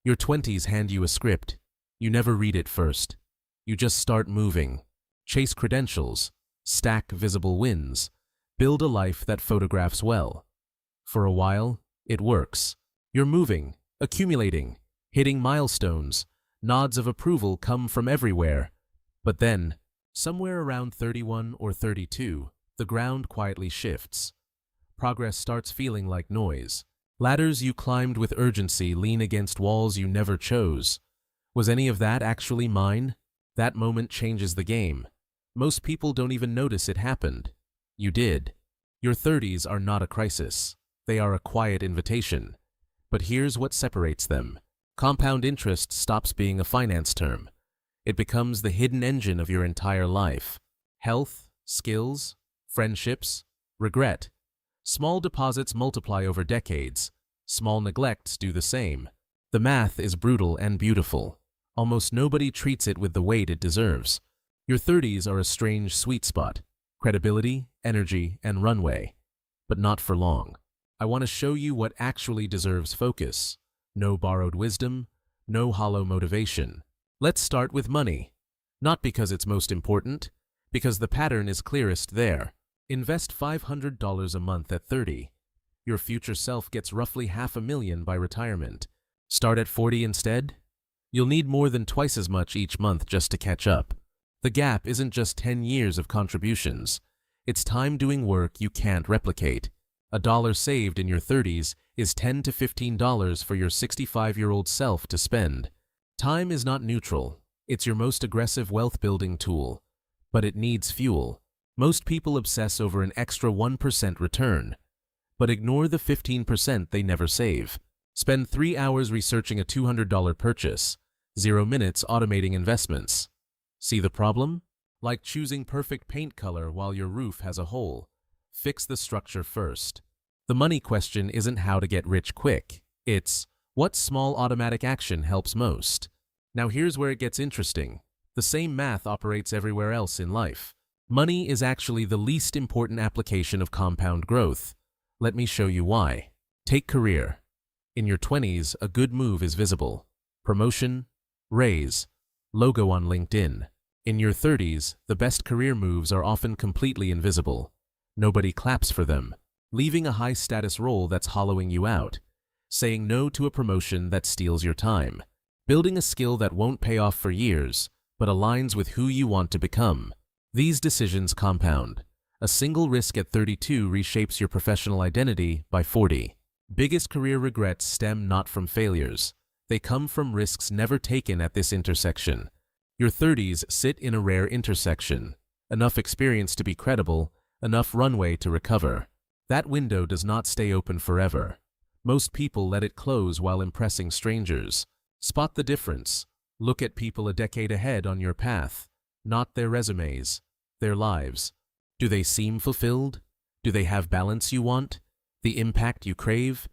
Your 20s hand you a script. You never read it first. You just start moving. Chase credentials. Stack visible wins. Build a life that photographs well. For a while, it works. You're moving, accumulating, hitting milestones. Nods of approval come from everywhere. But then, somewhere around 31 or 32, the ground quietly shifts. Progress starts feeling like noise. Ladders you climbed with urgency lean against walls you never chose. Was any of that actually mine? That moment changes the game. Most people don't even notice it happened. You did. Your 30s are not a crisis. They are a quiet invitation. But here's what separates them. Compound interest stops being a finance term. It becomes the hidden engine of your entire life. Health, skills, friendships, regret. Small deposits multiply over decades. Small neglects do the same. The math is brutal and beautiful. Almost nobody treats it with the weight it deserves. Your 30s are a strange sweet spot. Credibility, energy, and runway. But not for long. I want to show you what actually deserves focus. No borrowed wisdom, no hollow motivation. Let's start with money. Not because it's most important, because the pattern is clearest there. Invest $500 a month at 30. Your future self gets roughly $500,000 by retirement. Start at 40 instead? You'll need more than twice as much each month just to catch up. The gap isn't just 10 years of contributions. It's time doing work you can't replicate. $1 saved in your 30s is $10 to $15 for your 65-year-old self to spend. Time is not neutral. It's your most aggressive wealth-building tool. But it needs fuel. Most people obsess over an extra 1% return, but ignore the 15% they never save. Spend 3 hours researching a $200 purchase, 0 minutes automating investments. See the problem? Like choosing perfect paint color while your roof has a hole. Fix the structure first. The money question isn't how to get rich quick. It's what small automatic action helps most. Now here's where it gets interesting. The same math operates everywhere else in life. Money is actually the least important application of compound growth. Let me show you why. Take career. In your 20s, a good move is visible. Promotion, raise, logo on LinkedIn. In your 30s, the best career moves are often completely invisible. Nobody claps for them. Leaving a high-status role that's hollowing you out. Saying no to a promotion that steals your time. Building a skill that won't pay off for years, but aligns with who you want to become. These decisions compound. A single risk at 32 reshapes your professional identity by 40. Biggest career regrets stem not from failures. They come from risks never taken at this intersection. Your 30s sit in a rare intersection. Enough experience to be credible, enough runway to recover. That window does not stay open forever. Most people let it close while impressing strangers. Spot the difference. Look at people a decade ahead on your path. Not their resumes, their lives. Do they seem fulfilled? Do they have balance you want? The impact you crave?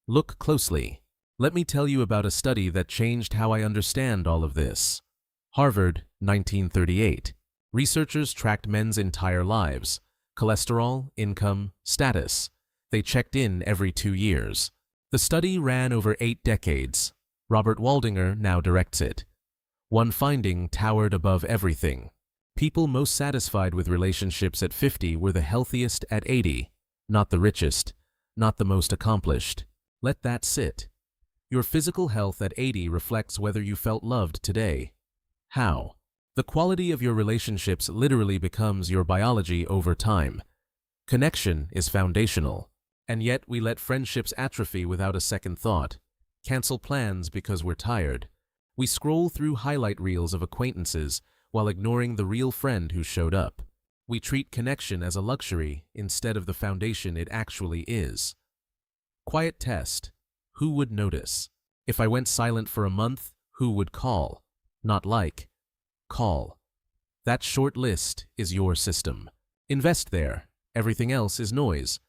Look closely. Let me tell you about a study that changed how I understand all of this. Harvard, 1938. Researchers tracked men's entire lives. Cholesterol, income, status. They checked in every 2 years. The study ran over 8 decades. Robert Waldinger now directs it. One finding towered above everything. People most satisfied with relationships at 50 were the healthiest at 80. Not the richest, not the most accomplished. Let that sit. Your physical health at 80 reflects whether you felt loved today. How? The quality of your relationships literally becomes your biology over time. Connection is foundational. And yet we let friendships atrophy without a second thought. Cancel plans because we're tired. We scroll through highlight reels of acquaintances while ignoring the real friend who showed up. We treat connection as a luxury instead of the foundation it actually is. Quiet test. Who would notice? If I went silent for a month, who would call? Not like. Call. That short list is your system. Invest there. Everything else is noise.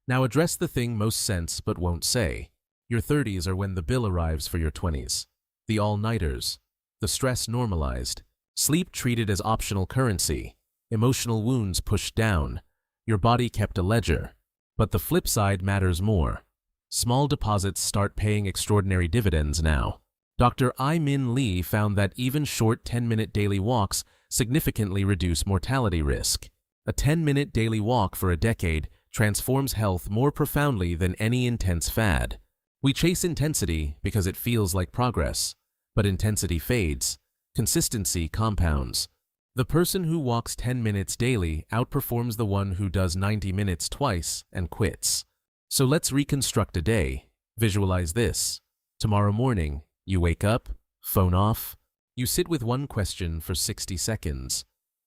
Now address the thing most sense but won't say. Your 30s are when the bill arrives for your 20s. The all-nighters. The stress normalized. Sleep treated as optional currency. Emotional wounds pushed down. Your body kept a ledger. But the flip side matters more. Small deposits start paying extraordinary dividends now. Dr. I-Min Lee found that even short 10-minute daily walks significantly reduce mortality risk. A 10-minute daily walk for a decade transforms health more profoundly than any intense fad. We chase intensity because it feels like progress, but intensity fades. Consistency compounds. The person who walks 10 minutes daily outperforms the one who does 90 minutes twice and quits. So let's reconstruct a day. Visualize this. Tomorrow morning, you wake up, phone off. You sit with one question for 60 seconds.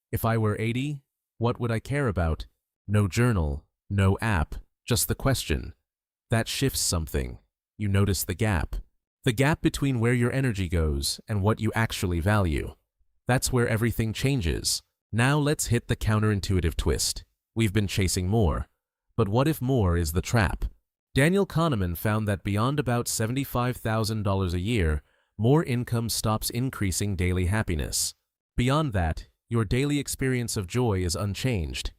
If I were 80, what would I care about? No journal, no app, just the question. That shifts something. You notice the gap. The gap between where your energy goes and what you actually value. That's where everything changes. Now let's hit the counterintuitive twist. We've been chasing more. But what if more is the trap? Daniel Kahneman found that beyond about $75,000 a year, more income stops increasing daily happiness. Beyond that, your daily experience of joy is unchanged.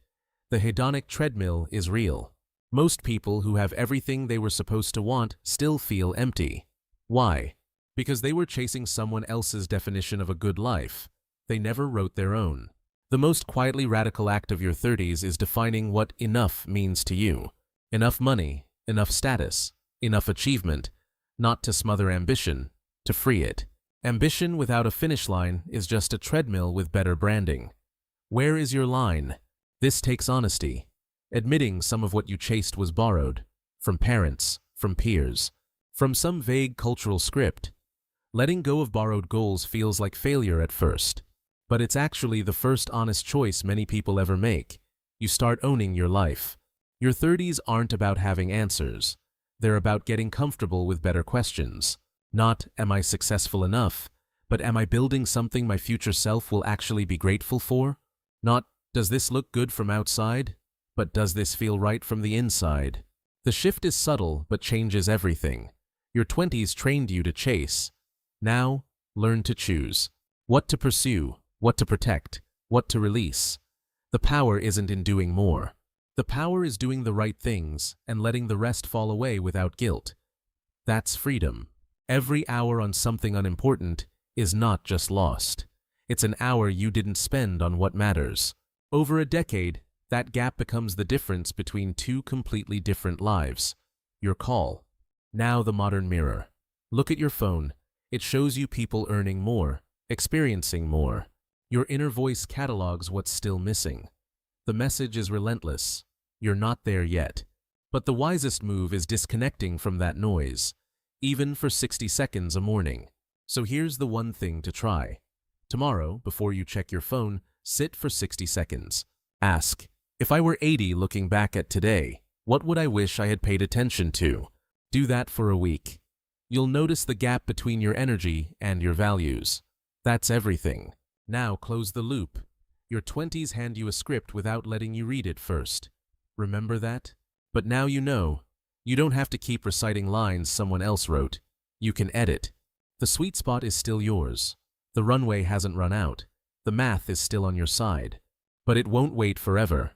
The hedonic treadmill is real. Most people who have everything they were supposed to want still feel empty. Why? Because they were chasing someone else's definition of a good life. They never wrote their own. The most quietly radical act of your 30s is defining what enough means to you. Enough money, enough status, enough achievement, not to smother ambition, to free it. Ambition without a finish line is just a treadmill with better branding. Where is your line? This takes honesty. Admitting some of what you chased was borrowed. From parents, from peers, from some vague cultural script. Letting go of borrowed goals feels like failure at first. But it's actually the first honest choice many people ever make. You start owning your life. Your 30s aren't about having answers. They're about getting comfortable with better questions. Not, am I successful enough, but am I building something my future self will actually be grateful for? Not, does this look good from outside, but does this feel right from the inside? The shift is subtle, but changes everything. Your 20s trained you to chase. Now, learn to choose. What to pursue, what to protect, what to release. The power isn't in doing more. The power is doing the right things and letting the rest fall away without guilt. That's freedom. Every hour on something unimportant is not just lost. It's an hour you didn't spend on what matters. Over a decade, that gap becomes the difference between two completely different lives. Your call. Now the modern mirror. Look at your phone. It shows you people earning more, experiencing more. Your inner voice catalogs what's still missing. The message is relentless. You're not there yet. But the wisest move is disconnecting from that noise, even for 60 seconds a morning. So here's the one thing to try. Tomorrow, before you check your phone, sit for 60 seconds. Ask, if I were 80 looking back at today, what would I wish I had paid attention to? Do that for a week. You'll notice the gap between your energy and your values. That's everything. Now close the loop. Your 20s hand you a script without letting you read it first. Remember that? But now you know. You don't have to keep reciting lines someone else wrote. You can edit. The sweet spot is still yours. The runway hasn't run out. The math is still on your side. But it won't wait forever.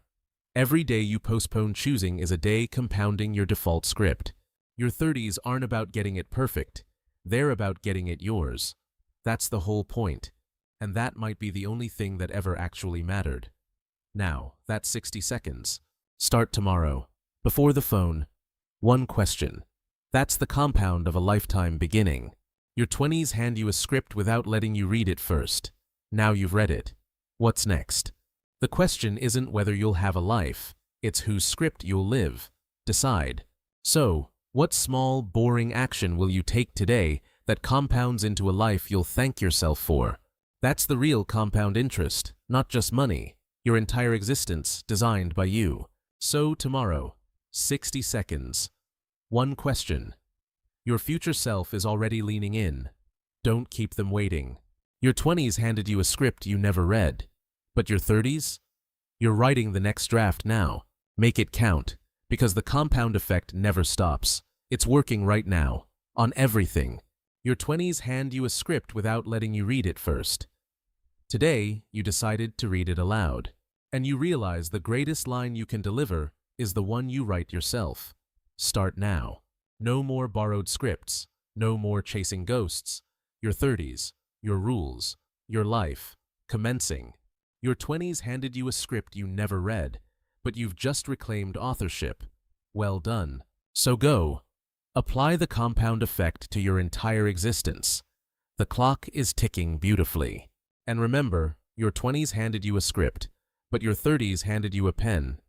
Every day you postpone choosing is a day compounding your default script. Your 30s aren't about getting it perfect. They're about getting it yours. That's the whole point. And that might be the only thing that ever actually mattered. Now, that's 60 seconds. Start tomorrow. Before the phone. One question. That's the compound of a lifetime beginning. Your 20s hand you a script without letting you read it first. Now you've read it. What's next? The question isn't whether you'll have a life. It's whose script you'll live. Decide. So, what small, boring action will you take today that compounds into a life you'll thank yourself for? That's the real compound interest, not just money. Your entire existence designed by you. So tomorrow, 60 seconds. One question. Your future self is already leaning in. Don't keep them waiting. Your 20s handed you a script you never read. But your 30s? You're writing the next draft now. Make it count, because the compound effect never stops. It's working right now, on everything. Your 20s hand you a script without letting you read it first. Today, you decided to read it aloud. And you realize the greatest line you can deliver is the one you write yourself. Start now. No more borrowed scripts. No more chasing ghosts. Your 30s, your rules, your life, commencing. Your 20s handed you a script you never read, but you've just reclaimed authorship. Well done. So go. Apply the compound effect to your entire existence. The clock is ticking beautifully. And remember, your 20s handed you a script, but your 30s handed you a pen.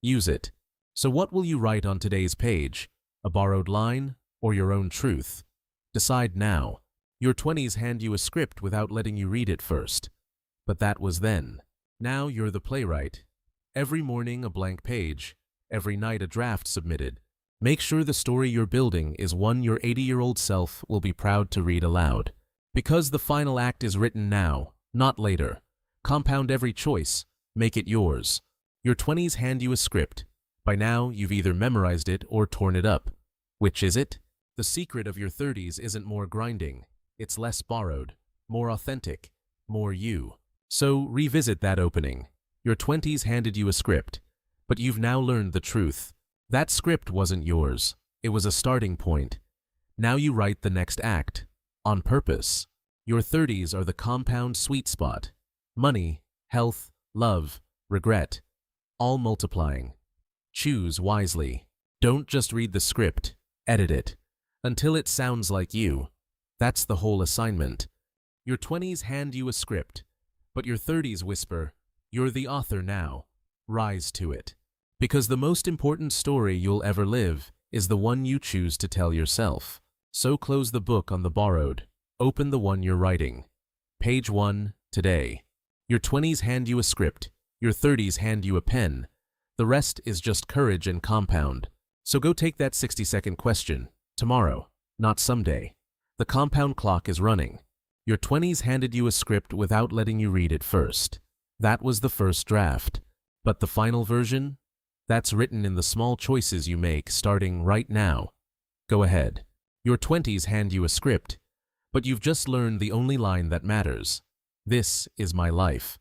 Use it. So what will you write on today's page? A borrowed line or your own truth? Decide now. Your 20s hand you a script without letting you read it first. But that was then. Now you're the playwright. Every morning a blank page, every night a draft submitted. Make sure the story you're building is one your 80-year-old self will be proud to read aloud. Because the final act is written now, not later. Compound every choice, make it yours. Your 20s hand you a script. By now, you've either memorized it or torn it up. Which is it? The secret of your 30s isn't more grinding. It's less borrowed, more authentic, more you. So revisit that opening. Your 20s handed you a script, but you've now learned the truth. That script wasn't yours. It was a starting point. Now you write the next act. On purpose. Your 30s are the compound sweet spot. Money, health, love, regret. All multiplying. Choose wisely. Don't just read the script. Edit it. Until it sounds like you. That's the whole assignment. Your 20s hand you a script, but your 30s whisper, "You're the author now. Rise to it." Because the most important story you'll ever live is the one you choose to tell yourself. So close the book on the borrowed. Open the one you're writing. Page 1, today. Your 20s hand you a script. Your 30s hand you a pen. The rest is just courage and compound. So go take that 60-second question. Tomorrow, not someday. The compound clock is running. Your 20s handed you a script without letting you read it first. That was the first draft. But the final version? That's written in the small choices you make starting right now. Go ahead. Your 20s hand you a script, but you've just learned the only line that matters. This is my life.